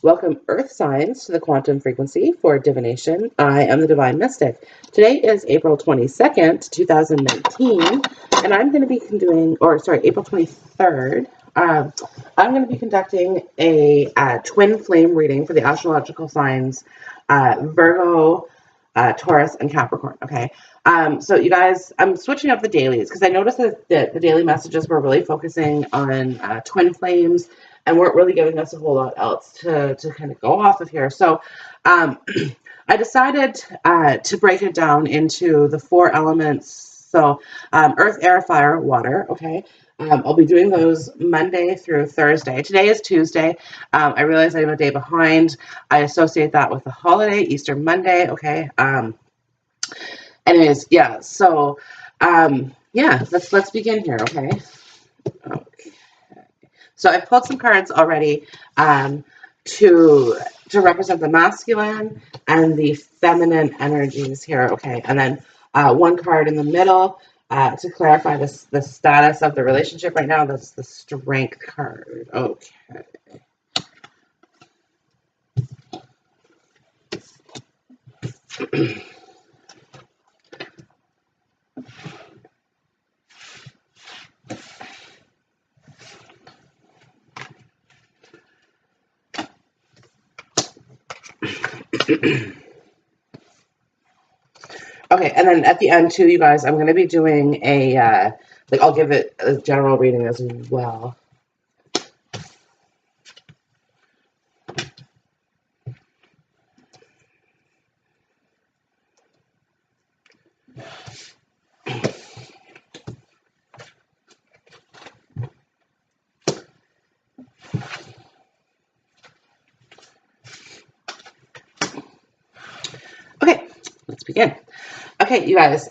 Welcome, Earth signs, to the quantum frequency for divination. I am the Divine Mystic. Today is April 22nd, 2019, and I'm going to be doing, April 23rd. I'm going to be conducting a twin flame reading for the astrological signs Virgo, Taurus, and Capricorn. Okay. So you guys, I'm switching up the dailies because I noticed that the daily messages were really focusing on twin flames and weren't really giving us a whole lot else to kind of go off of here. So I decided to break it down into the four elements. So earth, air, fire, water. Okay. I'll be doing those Monday through Thursday. Today is Tuesday. I realize I'm a day behind. I associate that with the holiday, Easter Monday. Okay. Anyways, yeah. So, yeah. Let's begin here. Okay. Okay. So I pulled some cards already to represent the masculine and the feminine energies here. Okay, and then one card in the middle to clarify the status of the relationship right now. That's the strength card. Okay. Okay, and then at the end too, you guys, I'm going to be doing a I'll give it a general reading as well. Okay, let's begin. Okay, you guys.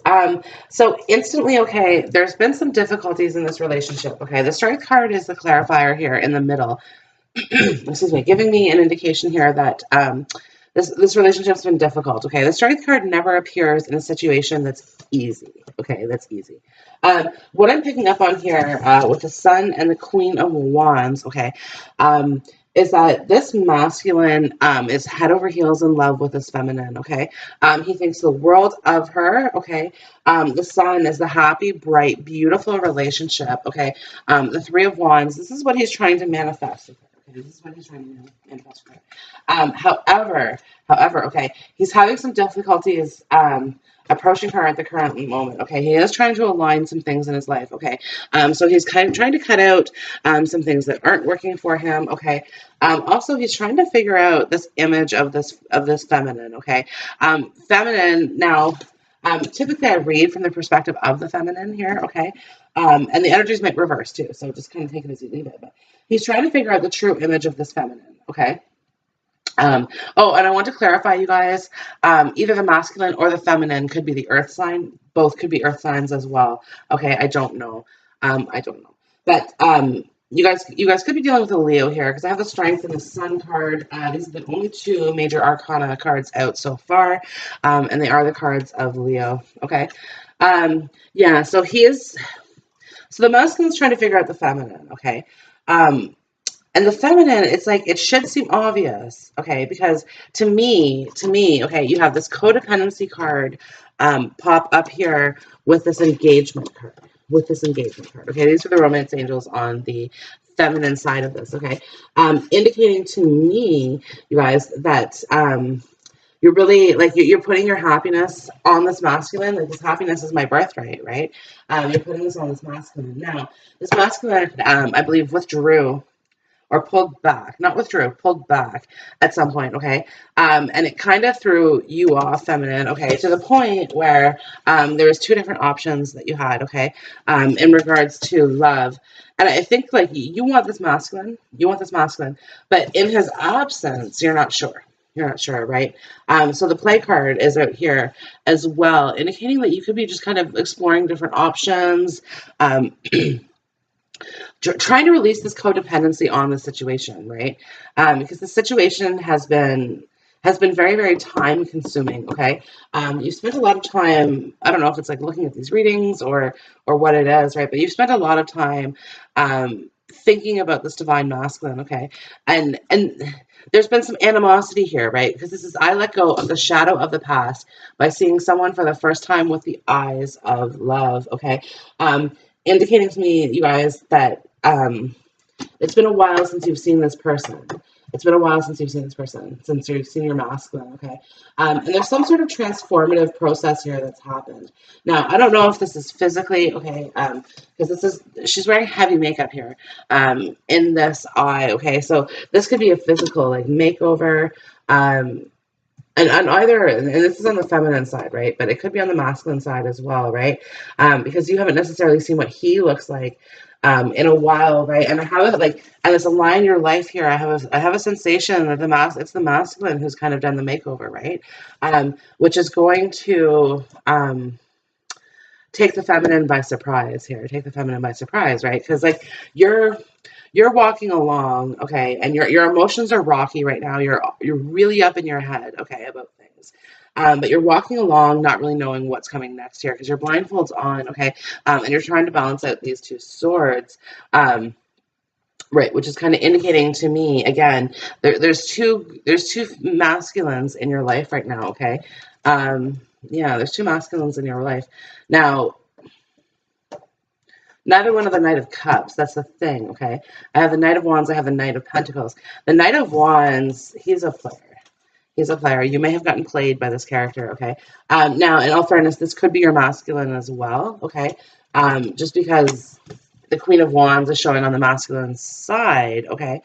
So instantly, okay, there's been some difficulties in this relationship. Okay, the strength card is the clarifier here in the middle. Excuse me, giving me an indication here that this relationship's been difficult. Okay, the strength card never appears in a situation that's easy. Okay, that's easy. What I'm picking up on here with the Sun and the Queen of Wands. Okay, is that this masculine is head over heels in love with this feminine. Okay, he thinks the world of her. Okay, the Sun is the happy, bright, beautiful relationship. Okay, the Three of Wands. This is what he's trying to manifest. Okay, this is what he's trying to manifest. However, okay, he's having some difficulties approaching her at the current moment. Okay, he is trying to align some things in his life. Okay, so he's kind of trying to cut out some things that aren't working for him. Okay, also he's trying to figure out this image of this feminine. Okay, feminine now. Typically, I read from the perspective of the feminine here. Okay, and the energies might reverse too. So just kind of take it as you leave it. But he's trying to figure out the true image of this feminine. Okay. Oh, and I want to clarify, you guys, either the masculine or the feminine could be the earth sign. Both could be earth signs as well. Okay, I don't know. I don't know. But you guys could be dealing with a Leo here because I have the strength and the sun card. These are the only two major arcana cards out so far, and they are the cards of Leo. Okay. Yeah, so the masculine's trying to figure out the feminine. Okay. And the feminine, it's like, it should seem obvious, okay? Because to me, okay, you have this codependency card pop up here with this engagement card, okay? These are the romance angels on the feminine side of this, okay? Indicating to me, you guys, that you're really, like, you're putting your happiness on this masculine. Like, this happiness is my birthright, right? You're putting this on this masculine. Now, this masculine, I believe, withdrew or pulled back, not withdrew, pulled back at some point, okay? And it kind of threw you off, feminine, okay, to the point where there was two different options that you had, okay, in regards to love. And I think, like, you want this masculine, but in his absence, you're not sure. You're not sure, right? So the play card is out here as well, indicating that you could be just kind of exploring different options, trying to release this codependency on the situation, right? Because the situation has been very, very time consuming. Okay, you spent a lot of time. I don't know if it's like looking at these readings or what it is, right? But you've spent a lot of time thinking about this divine masculine, okay? And there's been some animosity here, right? Because this is, I let go of the shadow of the past by seeing someone for the first time with the eyes of love, okay? Indicating to me, you guys, that it's been a while since you've seen this person. It's been a while since you've seen this person, since you've seen your masculine, okay? And there's some sort of transformative process here that's happened. Now, I don't know if this is physically, okay, because this is, she's wearing heavy makeup here in this eye, okay? So this could be a physical, like, makeover, and on either, and this is on the feminine side, right? But it could be on the masculine side as well, right? Because you haven't necessarily seen what he looks like in a while, right? And I have it like, and it's a line in your life here. I have a sensation that it's the masculine who's kind of done the makeover, right? Which is going to take the feminine by surprise here. Take the feminine by surprise, right? Because like you're walking along, okay, and your emotions are rocky right now. You're really up in your head, okay, about things. But you're walking along, not really knowing what's coming next here because your blindfold's on, okay, and you're trying to balance out these two swords, right, which is kind of indicating to me again. There's two masculines in your life right now, okay. Yeah, there's two masculines in your life now. Neither one of the Knight of Cups. That's the thing, okay? I have the Knight of Wands. I have the Knight of Pentacles. The Knight of Wands, he's a player. He's a player. You may have gotten played by this character, okay? Now, in all fairness, this could be your masculine as well, okay? Just because the Queen of Wands is showing on the masculine side, okay?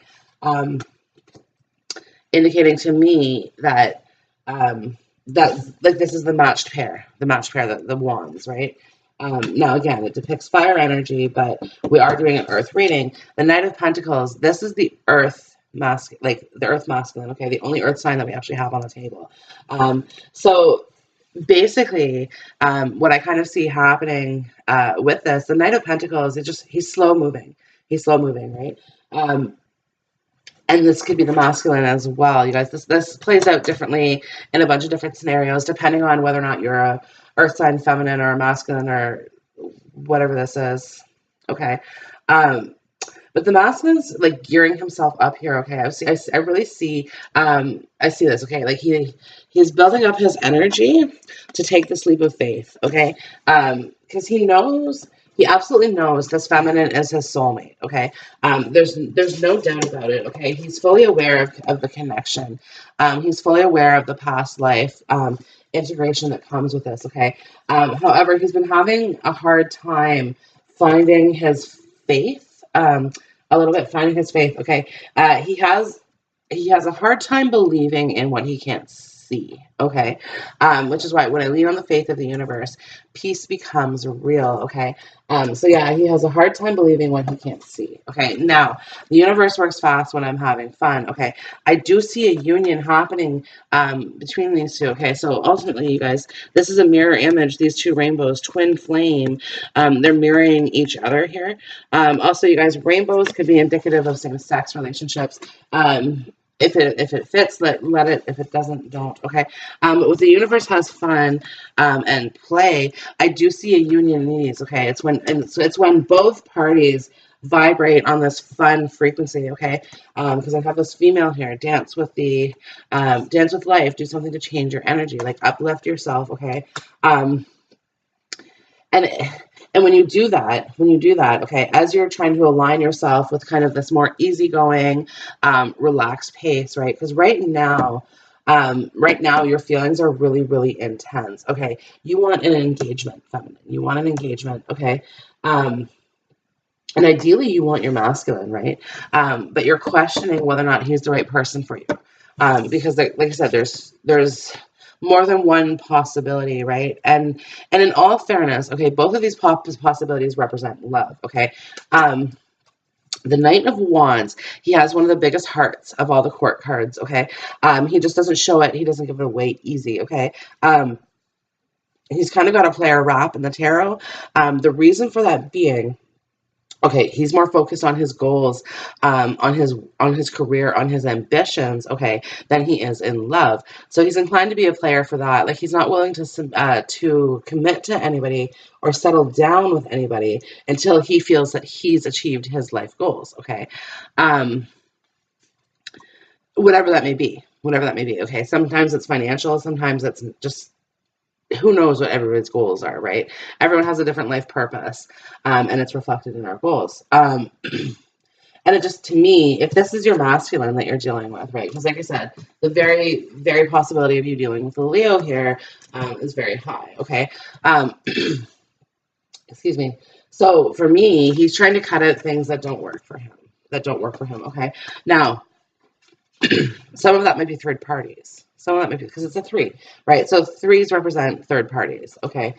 Indicating to me that, like, this is the matched pair, the Wands, right? Now, again, it depicts fire energy, but we are doing an earth reading. The Knight of Pentacles, this is the earth like the earth masculine, okay? The only earth sign that we actually have on the table. So basically, what I kind of see happening with this, the Knight of Pentacles, he's slow moving. He's slow moving, right? And this could be the masculine as well, you guys. This plays out differently in a bunch of different scenarios, depending on whether or not you're a earth sign feminine or a masculine or whatever this is. Okay. But the masculine's like gearing himself up here. Okay. I really see, I see this. Okay. Like he's building up his energy to take this leap of faith. Okay. Because he absolutely knows this feminine is his soulmate, okay? There's no doubt about it, okay? He's fully aware of the connection. He's fully aware of the past life integration that comes with this, okay? However, he's been having a hard time finding his faith, a little bit finding his faith, okay? He has a hard time believing in what he can't see, okay? Which is why when I lean on the faith of the universe, peace becomes real, okay? So yeah, he has a hard time believing what he can't see, okay? Now, the universe works fast when I'm having fun, okay? I do see a union happening between these two, okay? So ultimately, you guys, this is a mirror image. These two rainbows, twin flame, they're mirroring each other here. Also, you guys, rainbows could be indicative of same-sex relationships. If it fits, let it. If it doesn't, don't. Okay. But with the universe has fun and play, I do see a union in these. Okay. It's when both parties vibrate on this fun frequency. Okay. Because I have this female here. Dance with life. Do something to change your energy. Like uplift yourself. Okay. And when you do that, okay, as you're trying to align yourself with kind of this more easygoing, relaxed pace, right? Because right now, your feelings are really, really intense. Okay, you want an engagement, feminine. You want an engagement, okay? And ideally, you want your masculine, right? But you're questioning whether or not he's the right person for you, because, like I said, there's more than one possibility, right? And in all fairness, okay, both of these possibilities represent love, okay? The Knight of Wands, he has one of the biggest hearts of all the court cards, okay? He just doesn't show it. He doesn't give it away easy, okay? He's kind of got a player rap in the tarot. The reason for that being Okay, he's more focused on his goals, on his career, on his ambitions, okay, than he is in love. So he's inclined to be a player for that. Like he's not willing to commit to anybody or settle down with anybody until he feels that he's achieved his life goals, okay? Um, whatever that may be, whatever that may be, okay? Sometimes it's financial, sometimes it's just who knows what everyone's goals are, right? Everyone has a different life purpose, and it's reflected in our goals. And it just, to me, if this is your masculine that you're dealing with, right? Because like I said, the very, very possibility of you dealing with a Leo here is very high, okay? Excuse me. So for me, he's trying to cut out things that don't work for him, okay? Now, some of that might be third parties. Some of that might be because it's a three, right? So threes represent third parties, okay?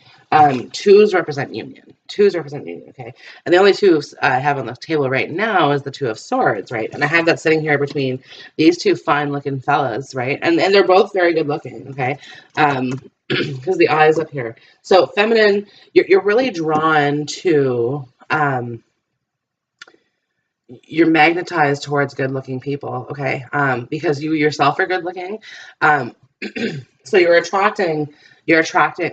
Twos represent union. Okay? And the only two I have on the table right now is the Two of Swords, right? And I have that sitting here between these two fine-looking fellas, right? And they're both very good-looking, okay? Because the eyes up here. So feminine, you're really drawn to... you're magnetized towards good-looking people, okay? Because you yourself are good-looking. So you're attracting,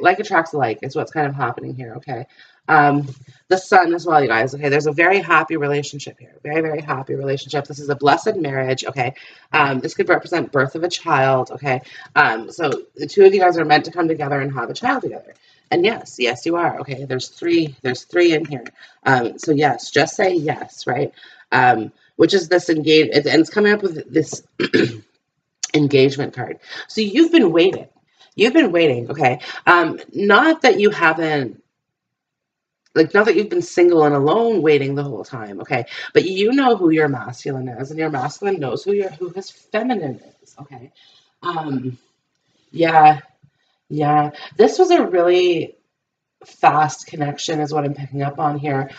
like attracts like is what's kind of happening here, okay? The sun as well, you guys, okay? There's a very happy relationship here, very, very happy relationship. This is a blessed marriage, okay? This could represent birth of a child, okay? So the two of you guys are meant to come together and have a child together. And yes, you are, okay? There's three in here. So yes, just say yes, right? Which is this engage, and it's coming up with this engagement card. So you've been waiting. Okay? Not that you haven't, like, not that you've been single and alone waiting the whole time, okay? But you know who your masculine is, and your masculine knows who his feminine is, okay? Yeah, yeah. This was a really fast connection is what I'm picking up on here.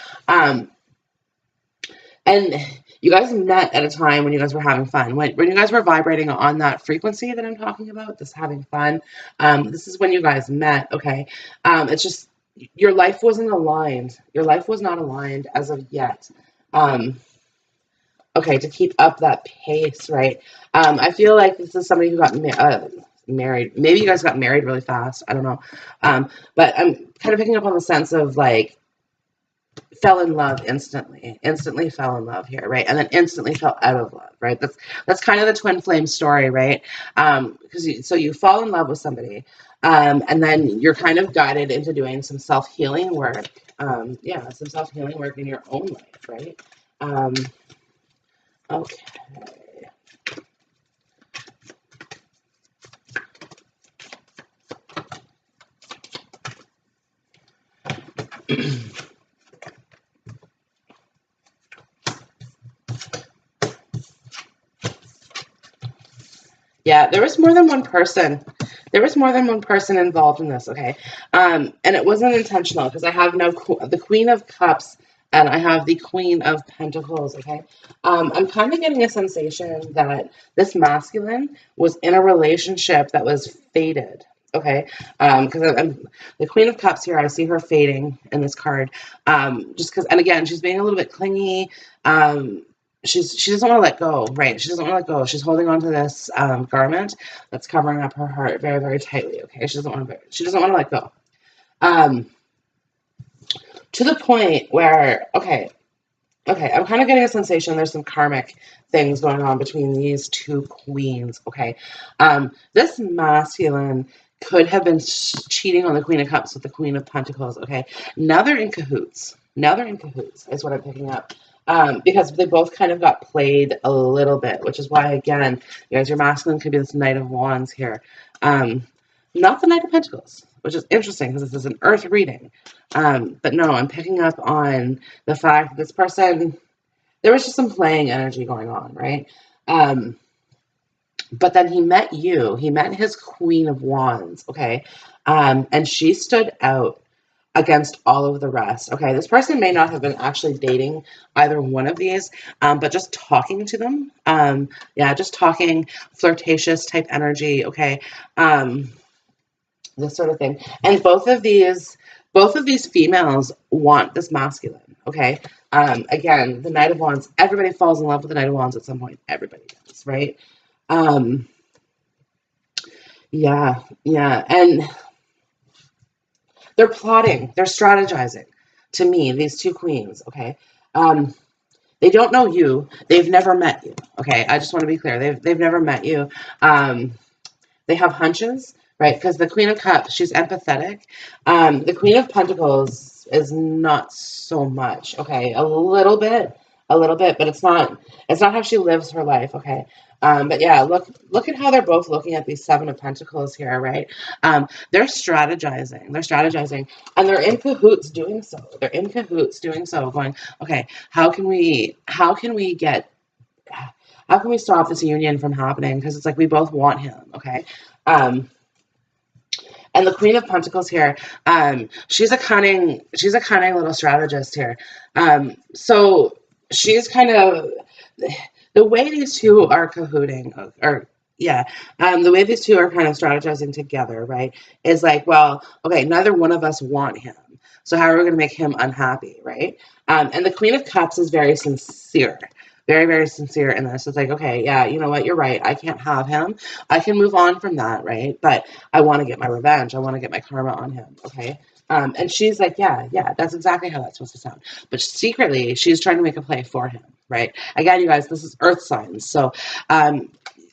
And you guys met at a time when you guys were having fun. When you guys were vibrating on that frequency that I'm talking about, this having fun, this is when you guys met, okay? It's just your life wasn't aligned. Your life was not aligned as of yet. Okay, to keep up that pace, right? I feel like this is somebody who got married. Maybe you guys got married really fast. I don't know. But I'm kind of picking up on the sense of like, fell in love instantly fell in love here, right? And then instantly fell out of love, right? That's kind of the twin flame story, right? So you fall in love with somebody, and then you're kind of guided into doing some self-healing work. Some self-healing work in your own life, right? Okay. Yeah, there was more than one person. There was more than one person involved in this, okay? And it wasn't intentional because I have now the Queen of Cups and I have the Queen of Pentacles, okay? I'm kind of getting a sensation that this masculine was in a relationship that was fated, okay? Because the Queen of Cups here, I see her fading in this card. Just because, and again, she's being a little bit clingy. She doesn't want to let go, right? She doesn't want to let go. She's holding on to this garment that's covering up her heart very, very tightly. Okay, she doesn't want to let go. To the point where, okay, I'm kind of getting a sensation there's some karmic things going on between these two queens. Okay, this masculine could have been cheating on the Queen of Cups with the Queen of Pentacles. Okay, now they're in cahoots. Is what I'm picking up. Because they both kind of got played a little bit, which is why, again, you guys, your masculine could be this Knight of Wands here. Not the Knight of Pentacles, which is interesting because this is an Earth reading. But no, I'm picking up on the fact that this person, there was just some playing energy going on, right? But then he met you. He met his Queen of Wands, okay? And she stood out against all of the rest. Okay, this person may not have been actually dating either one of these, but just talking to them, just talking, flirtatious type energy, okay, this sort of thing. And both of these Both of these females want this masculine, okay? Again, the Knight of Wands, everybody falls in love with the Knight of Wands at some point. Everybody does, right? Um, yeah, yeah. And they're plotting, they're strategizing. To me, these two queens, okay? Um, they don't know you. They've never met you, okay? I just want to be clear. They've never met you. Um, they have hunches, right? Because the Queen of Cups, she's empathetic. The Queen of Pentacles is not so much, okay? A little bit, but it's not how she lives her life, okay? But yeah, look at how they're both looking at these Seven of Pentacles here, right? They're strategizing, and they're in cahoots doing so. They're in cahoots doing so, going, okay, how can we get how can we stop this union from happening? Because it's like we both want him, okay? Um, and the Queen of Pentacles here, she's a cunning little strategist here. So she's kind of the way these two are cahooting, or yeah, the way these two are kind of strategizing together, right? Is like, well, okay, neither one of us want him. So how are we going to make him unhappy, right? And the Queen of Cups is very sincere. Very, very sincere in this. It's like, okay, yeah, you know what? You're right. I can't have him. I can move on from that, right? But I want to get my revenge. I want to get my karma on him, okay? And she's like, yeah, that's exactly how that's supposed to sound. But secretly, she's trying to make a play for him, right? Again, you guys, this is earth signs. So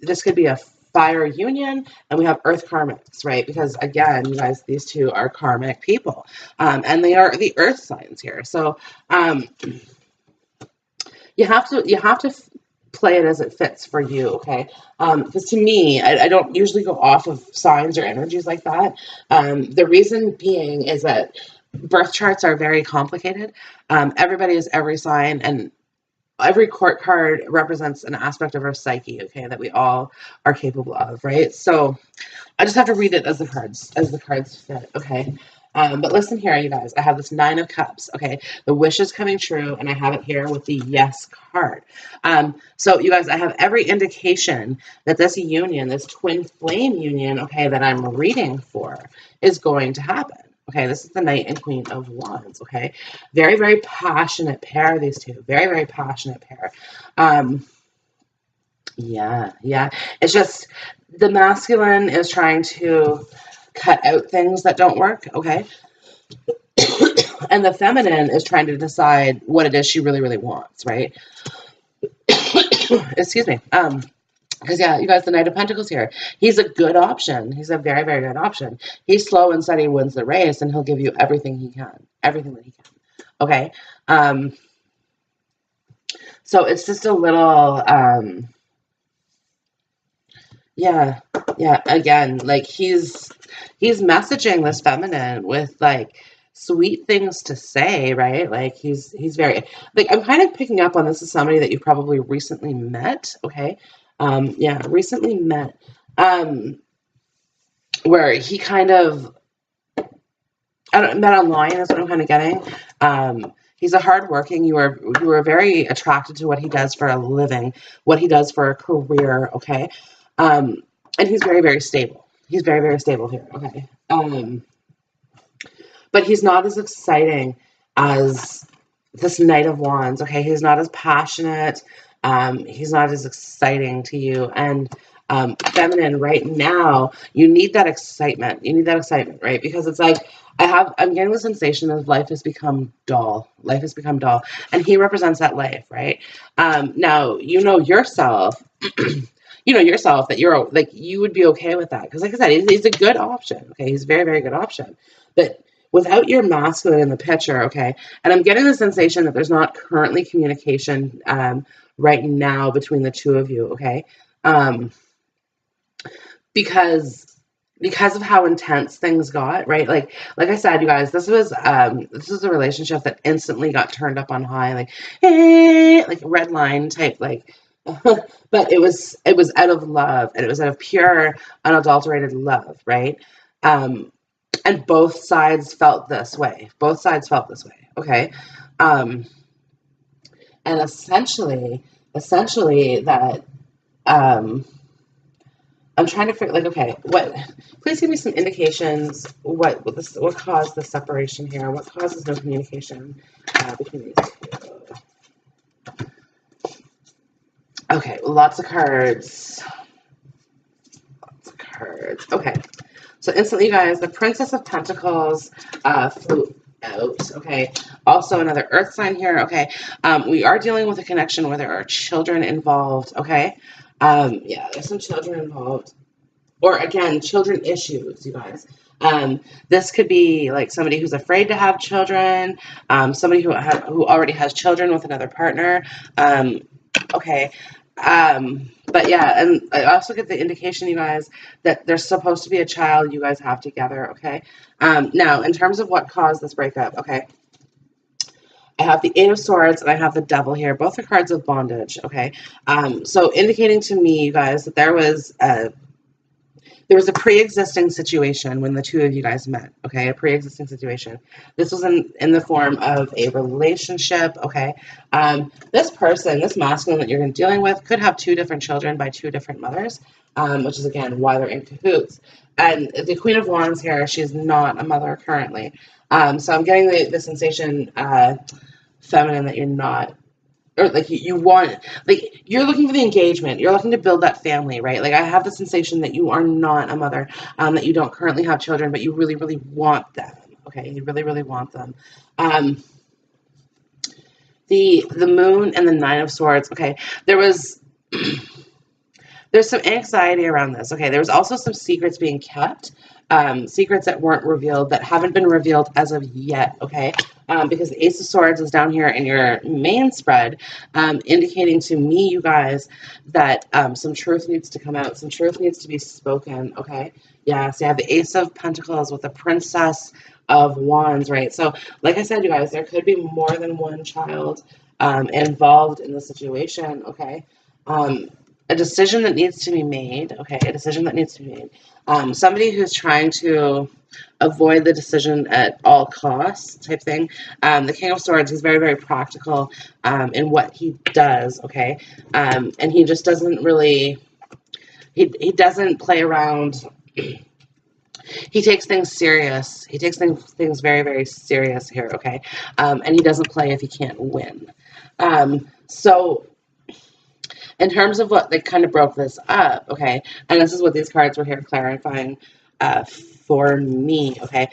this could be a fire union, and we have earth karmics, right? Because again, you guys, these two are karmic people, and they are the earth signs here. So you have to play it as it fits for you, okay? Because to me, I don't usually go off of signs or energies like that. The reason being is that birth charts are very complicated. Everybody is every sign, and every court card represents an aspect of our psyche, okay, that we all are capable of, right? So I just have to read it as the cards fit, okay? But listen here, you guys. I have this Nine of Cups, okay? The wish is coming true, and I have it here with the Yes card. So, you guys, I have every indication that this union, this twin flame union, okay, that I'm reading for, is going to happen. Okay, this is the Knight and Queen of Wands, okay? Very, very passionate pair, these two. Very, very passionate pair. Yeah. It's just the masculine is trying to cut out things that don't work, okay? And the feminine is trying to decide what it is she really, really wants, right? Excuse me. Because yeah, you guys, the Knight of Pentacles here. He's a good option. He's a very, very good option. He's slow and steady, wins the race, and he'll give you everything he can. Everything that he can. Okay? So it's just a little yeah, again, like he's messaging this feminine with like sweet things to say, right? Like he's very, like, I'm kind of picking up on this as somebody that you probably recently met, okay? Yeah, recently met, where he kind of, I don't, met online is what I'm kind of getting. He's a hardworking. You were very attracted to what he does for a living, what he does for a career. Okay, and he's very, very stable. He's very, very stable here. Okay, but he's not as exciting as this Knight of Wands. Okay, he's not as passionate. He's not as exciting to you. And feminine, right now, you need that excitement. You need that excitement, right? Because it's like I'm getting the sensation of life has become dull. Life has become dull, and he represents that life, right? Now you know yourself. You know yourself that you're like you would be okay with that because, like I said, he's a good option. Okay, he's a very, very good option, but without your masculine in the picture, okay, and I'm getting the sensation that there's not currently communication right now between the two of you, okay, because of how intense things got, right? Like I said, you guys, this was a relationship that instantly got turned up on high, like like red line type, like but it was out of love, and it was out of pure unadulterated love, right? And both sides felt this way. Both sides felt this way. Okay. And essentially that I'm trying to figure, like, okay, please give me some indications. What caused the separation here? What causes no communication between these two? Okay, lots of cards. Lots of cards. Okay, so instantly, guys, the Princess of Pentacles flew out. Okay, also another Earth sign here. Okay, we are dealing with a connection where there are children involved. Okay, yeah, there's some children involved. Or again, children issues, you guys. This could be like somebody who's afraid to have children, somebody who already has children with another partner. Okay. But yeah, and I also get the indication, you guys, that there's supposed to be a child you guys have together. Okay. Now, in terms of what caused this breakup, okay, I have the Eight of Swords and I have the Devil here. Both are cards of bondage. Okay. So indicating to me, you guys, that there was a pre-existing situation when the two of you guys met, okay? A pre-existing situation. This was in the form of a relationship, okay? This person, this masculine that you're dealing with, could have two different children by two different mothers, which is, again, why they're in cahoots. And the Queen of Wands here, she's not a mother currently. So I'm getting the sensation, feminine, that you're not, or like you want, like you're looking for the engagement, you're looking to build that family, right? Like I have the sensation that you are not a mother, that you don't currently have children, but you really, really want them. Okay, you really, really want them. The Moon and the Nine of Swords. Okay, there's some anxiety around this. Okay, there was also some secrets being kept, secrets that weren't revealed, that haven't been revealed as of yet. Okay, because the Ace of Swords is down here in your main spread, indicating to me, you guys, that some truth needs to come out, some truth needs to be spoken. Okay, yeah. So you have the Ace of Pentacles with the Princess of Wands, right? So, like I said, you guys, there could be more than one child involved in the situation. Okay. A decision that needs to be made, okay, a decision that needs to be made. Somebody who's trying to avoid the decision at all costs type thing. The King of Swords is very, very practical in what he does, okay? And he just doesn't really, he doesn't play around. He takes things serious. He takes things very, very serious here, okay? And he doesn't play if he can't win. So in terms of what they kind of broke this up, okay, and this is what these cards were here clarifying for me, okay,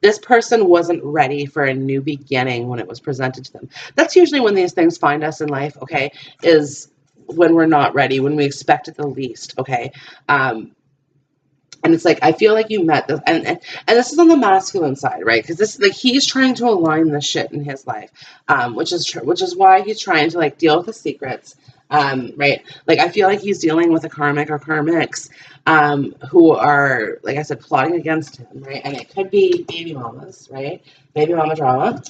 this person wasn't ready for a new beginning when it was presented to them. That's usually when these things find us in life, okay, is when we're not ready, when we expect it the least, okay. And it's like, I feel like you met this, and this is on the masculine side, right? Because this, like, he's trying to align the shit in his life, which is why he's trying to, like, deal with the secrets, right? Like, I feel like he's dealing with a karmic or karmics, who are, like I said, plotting against him, right? And it could be baby mamas, right? Baby mama drama,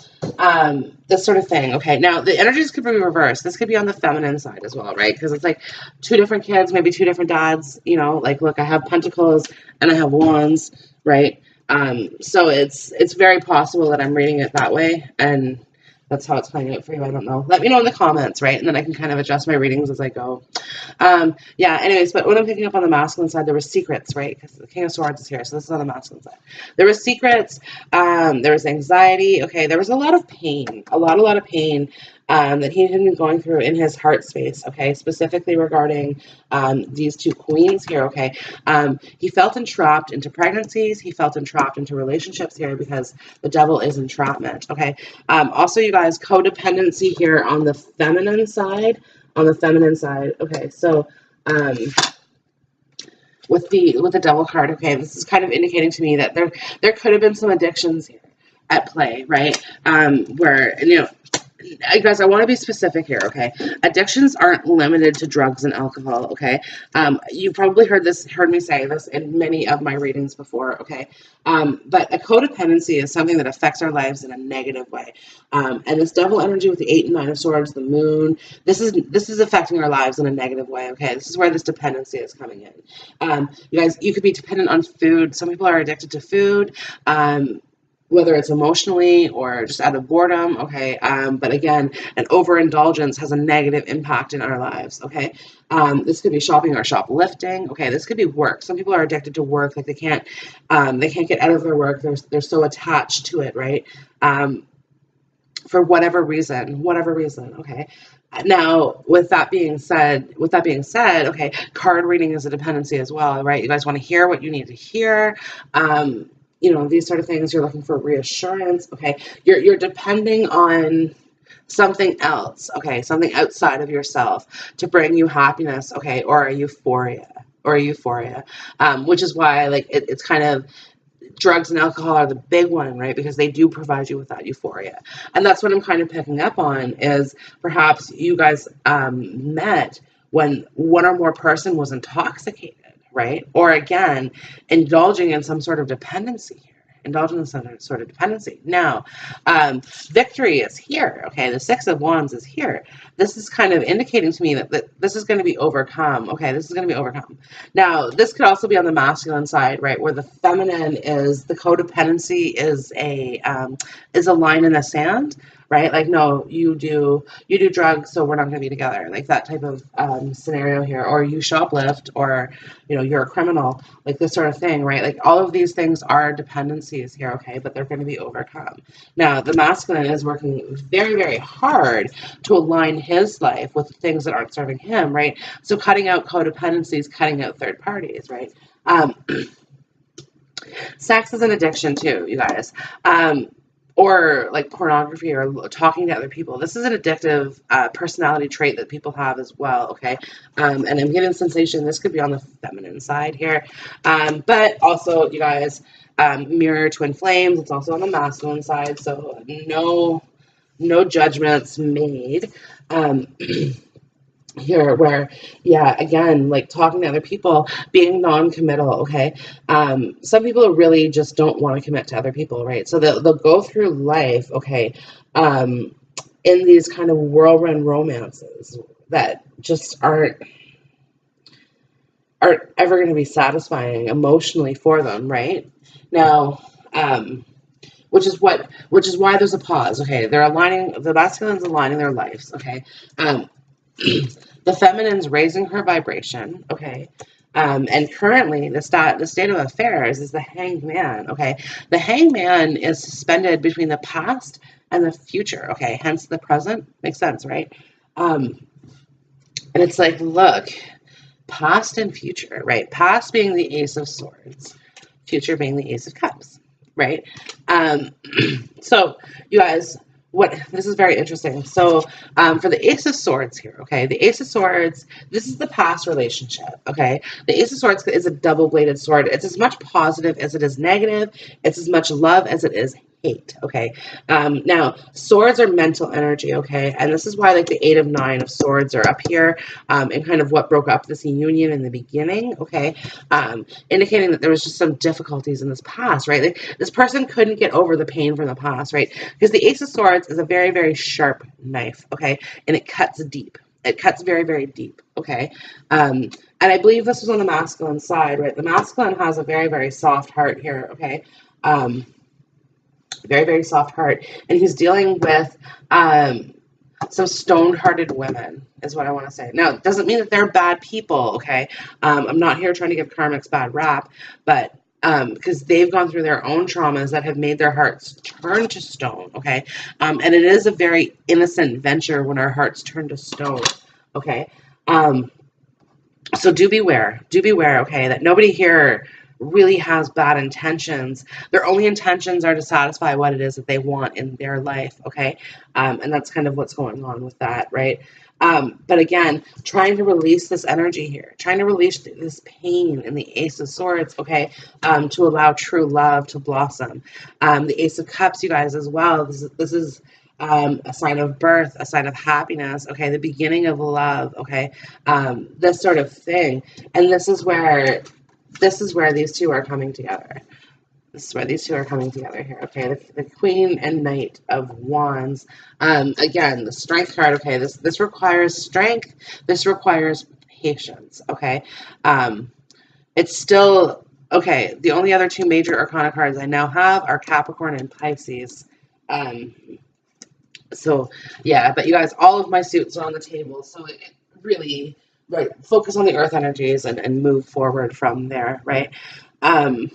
this sort of thing. Okay, now the energies could be reversed. This could be on the feminine side as well, right? Because it's like two different kids, maybe two different dads, you know, like, look, I have pentacles and I have wands, right? So it's very possible that I'm reading it that way, and that's how it's playing out for you. I don't know. Let me know in the comments, right? And then I can kind of adjust my readings as I go. Yeah, anyways, but when I'm picking up on the masculine side, there were secrets, right? Because the King of Swords is here, so this is on the masculine side. There were secrets, there was anxiety, okay, there was a lot of pain, a lot of pain that he had been going through in his heart space, okay, specifically regarding these two queens here, okay. He felt entrapped into pregnancies, he felt entrapped into relationships here because the Devil is entrapment, okay. Also, you guys, codependency here on the feminine side, okay, so with the Devil card, okay, this is kind of indicating to me that there could have been some addictions here at play, right? Where, you know, guys, I want to be specific here, okay? Addictions aren't limited to drugs and alcohol, okay? You probably heard me say this in many of my readings before, okay? But a codependency is something that affects our lives in a negative way. And this Devil energy with the 8 and 9 of Swords, the Moon, this is affecting our lives in a negative way, okay? This is where this dependency is coming in. You guys, you could be dependent on food. Some people are addicted to food. whether it's emotionally or just out of boredom, okay? But again, an overindulgence has a negative impact in our lives, okay? This could be shopping or shoplifting, okay? This could be work. Some people are addicted to work, like they can't get out of their work. They're so attached to it, right? For whatever reason, okay? Now, with that being said, okay, card reading is a dependency as well, right? You guys want to hear what you need to hear. You know, these sort of things. You're looking for reassurance, okay? You're depending on something else, okay, something outside of yourself to bring you happiness, okay, or a euphoria, which is why, like, it's kind of drugs and alcohol are the big one, right? Because they do provide you with that euphoria. And that's what I'm kind of picking up on is perhaps you guys met when one or more person was intoxicated, right? Or again, indulging in some sort of dependency here. Indulging in some sort of dependency. Now, victory is here, okay? The Six of Wands is here. This is kind of indicating to me that this is going to be overcome, okay? This is going to be overcome. Now, this could also be on the masculine side, right? Where the feminine is, the codependency is a line in the sand, right? Like, no, you do drugs, so we're not going to be together. Like that type of scenario here. Or you shoplift, or, you know, you're a criminal, like this sort of thing, right? Like all of these things are dependencies here, okay? But they're going to be overcome. Now, the masculine is working very, very hard to align his life with the things that aren't serving him, right? So cutting out codependencies, cutting out third parties, right? Sex is an addiction too, you guys. Or like pornography or talking to other people. This is an addictive personality trait that people have as well, okay? And I'm getting sensation. This could be on the feminine side here. But also, you guys, mirror twin flames. It's also on the masculine side. So no judgments made. Here where, yeah, again, like talking to other people, being non-committal, okay? Some people really just don't want to commit to other people, right? So they'll go through life, okay, in these kind of whirlwind romances that just aren't ever going to be satisfying emotionally for them, right? Now, which is why there's a pause, okay? The masculine's aligning their lives, okay? The feminine's raising her vibration, okay? And currently, the state of affairs is the Hanged Man, okay? The Hanged Man is suspended between the past and the future, okay? Hence the present. Makes sense, right? And it's like, look, past and future, right? Past being the Ace of Swords, future being the Ace of Cups, right? So, you guys, this is very interesting. So for the Ace of Swords here, okay, the Ace of Swords, this is the past relationship, okay? The Ace of Swords is a double-bladed sword. It's as much positive as it is negative. It's as much love as it is hate, okay? Now, swords are mental energy, okay? And this is why, like, the 8 of 9 of swords are up here, and kind of what broke up this union in the beginning, okay? Indicating that there was just some difficulties in this past, right? Like, this person couldn't get over the pain from the past, right? Because the Ace of Swords is a very, very sharp knife, okay? And it cuts deep. It cuts very, very deep, okay? And I believe this was on the masculine side, right? The masculine has a very, very soft heart here, okay? Very, very soft heart. And he's dealing with some stone-hearted women, is what I want to say. Now, it doesn't mean that they're bad people, okay? I'm not here trying to give karmics bad rap, but because they've gone through their own traumas that have made their hearts turn to stone, okay? And it is a very innocent venture when our hearts turn to stone, okay? So do beware, okay, that nobody here really has bad intentions. Their only intentions are to satisfy what it is that they want in their life, okay? And that's kind of what's going on with that, right? But again, trying to release this energy here, trying to release this pain in the Ace of Swords, okay, to allow true love to blossom. The Ace of Cups, you guys, as well. This is a sign of birth, a sign of happiness, okay, the beginning of love, okay, this sort of thing. And this is where these two are coming together. This is where these two are coming together here, okay? The Queen and Knight of Wands. Again, the Strength card, okay? This requires strength. This requires patience, okay? It's still Okay, the only other two major Arcana cards I now have are Capricorn and Pisces. Um, so, yeah, but you guys, all of my suits are on the table, so it really, right, focus on the earth energies and move forward from there, right? Um,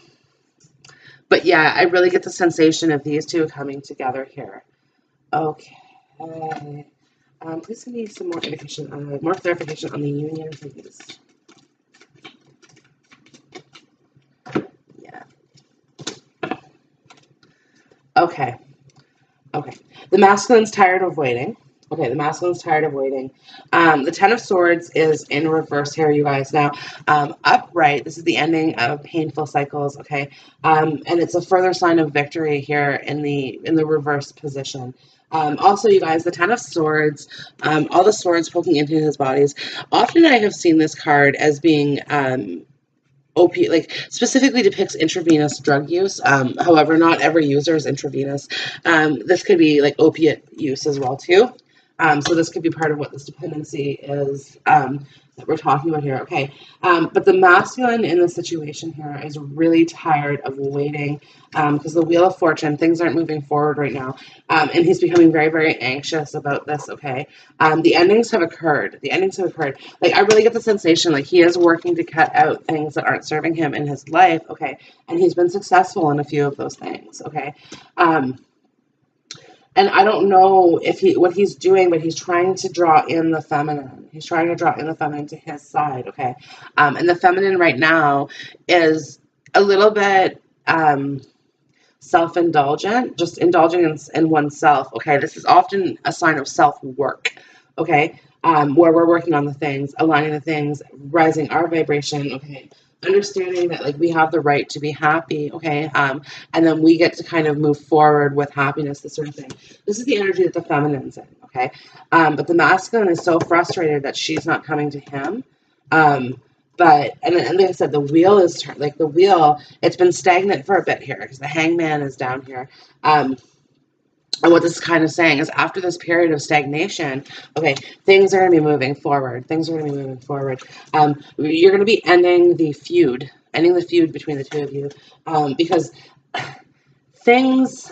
but yeah, I really get the sensation of these two coming together here. Okay. Please give me some more indication, more clarification on the union, please. Yeah. Okay. Okay. The masculine's tired of waiting. Okay, the masculine's tired of waiting. The Ten of Swords is in reverse here, you guys. Now, upright, this is the ending of painful cycles, okay? And it's a further sign of victory here in the reverse position. Also, you guys, the Ten of Swords, all the swords poking into his bodies. Often I have seen this card as being opiate, like specifically depicts intravenous drug use. However, not every user is intravenous. This could be like opiate use as well too. So this could be part of what this dependency is that we're talking about here. Okay, but the masculine in the situation here is really tired of waiting because the Wheel of Fortune, things aren't moving forward right now, and he's becoming very, very anxious about this. Okay, the endings have occurred. The endings have occurred. Like I really get the sensation like he is working to cut out things that aren't serving him in his life. Okay, and he's been successful in a few of those things. Okay. And I don't know if what he's doing, but he's trying to draw in the feminine. He's trying to draw in the feminine to his side, okay? And the feminine right now is a little bit self-indulgent, just indulging in oneself, okay? This is often a sign of self-work, okay? Where we're working on the things, aligning the things, rising our vibration, okay? Understanding that like we have the right to be happy, okay? And then we get to kind of move forward with happiness, this sort of thing. This is the energy that the feminine's in, okay? But the masculine is so frustrated that she's not coming to him. But like I said, the wheel is like the wheel. It's been stagnant for a bit here because the Hangman is down here. And what this is kind of saying is after this period of stagnation, okay, things are going to be moving forward. Things are going to be moving forward. You're going to be ending the feud between the two of you because things.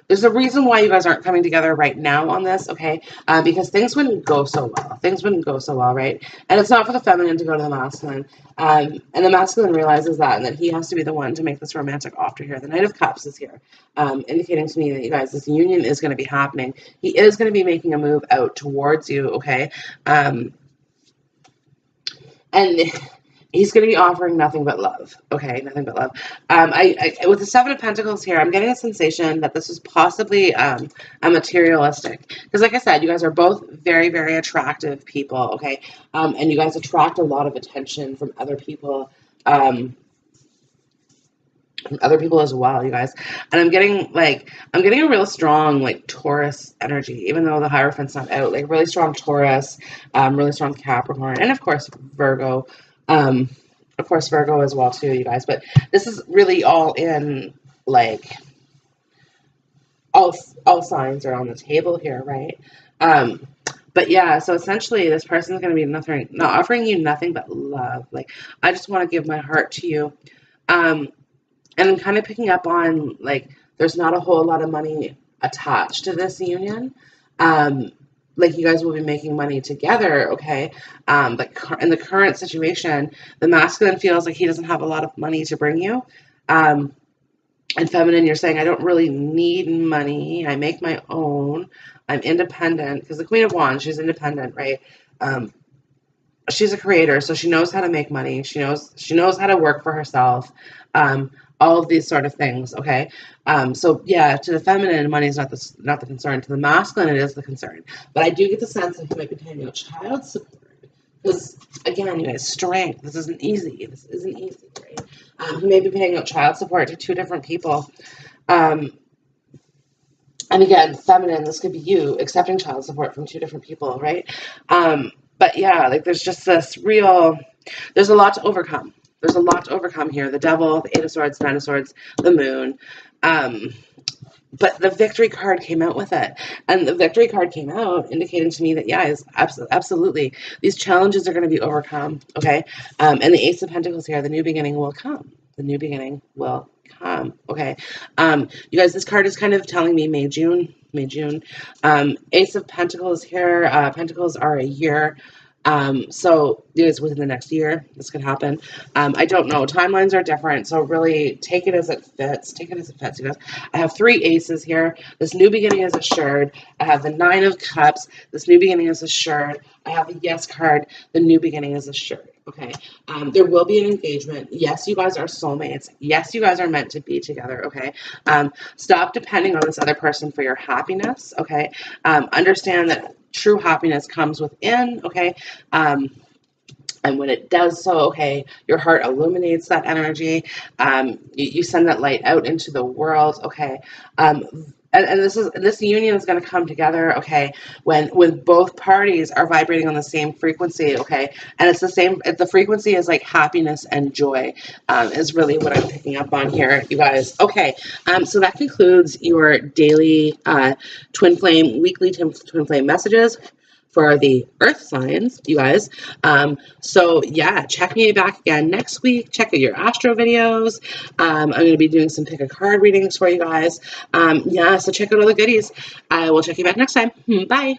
There's a reason why you guys aren't coming together right now on this, okay? Because things wouldn't go so well. Things wouldn't go so well, right? And it's not for the feminine to go to the masculine. And the masculine realizes that, and that he has to be the one to make this romantic offer here. The Knight of Cups is here, indicating to me that you guys, this union is going to be happening. He is going to be making a move out towards you, okay? And he's going to be offering nothing but love. Okay, nothing but love. With the Seven of Pentacles here, I'm getting a sensation that this is possibly a materialistic. Because like I said, you guys are both very, very attractive people, okay? And you guys attract a lot of attention from other people. As well, you guys. And I'm getting a real strong like Taurus energy, even though the Hierophant's not out. Like really strong Taurus, really strong Capricorn, and of course Virgo. Virgo as well too, you guys. But this is really all in like all signs are on the table here, right? But yeah, so essentially this person's going to be not offering you nothing but love. Like I just want to give my heart to you. And I'm kind of picking up on, like, there's not a whole lot of money attached to this union. Like, you guys will be making money together, okay? But in the current situation, the masculine feels like he doesn't have a lot of money to bring you. And feminine, you're saying, I don't really need money. I make my own. I'm independent. Because the Queen of Wands, she's independent, right? She's a creator, so she knows how to make money. She knows how to work for herself. All of these sort of things, okay? So yeah, to the feminine, money is not the concern. To the masculine, it is the concern. But I do get the sense that he might be paying out child support. Because again, you guys, strength. This isn't easy. Right? He may be paying out child support to two different people. And again, feminine, this could be you accepting child support from two different people, right? But yeah, like there's just there's a lot to overcome. There's a lot to overcome here. The Devil, the Eight of Swords, Nine of Swords, the Moon. But the victory card came out with it. And the victory card came out indicating to me that, yeah, is absolutely, these challenges are going to be overcome, okay? And the Ace of Pentacles here, the new beginning will come. The new beginning will come, okay? You guys, this card is kind of telling me May, June. Ace of Pentacles here. Pentacles are a year. So it's within the next year this could happen. I don't know, timelines are different, so really take it as it fits. You guys. I have 3 aces here. This new beginning is assured. I have the 9 of Cups. This new beginning is assured. I have the Yes card. The new beginning is assured. Okay. There will be an engagement. Yes, you guys are soulmates. Yes, you guys are meant to be together. Okay. Stop depending on this other person for your happiness. Okay. Understand that true happiness comes within. Okay. And when it does so, okay, your heart illuminates that energy. You send that light out into the world, okay. And this union is going to come together, okay, when both parties are vibrating on the same frequency, okay. And it's the same. The frequency is like happiness and joy, is really what I'm picking up on here, you guys. Okay, so that concludes your daily twin flame weekly twin flame messages for the earth signs, you guys. So yeah, check me back again next week. Check out your astro videos. I'm going to be doing some pick a card readings for you guys. Yeah, so check out all the goodies. I will check you back next time. Bye.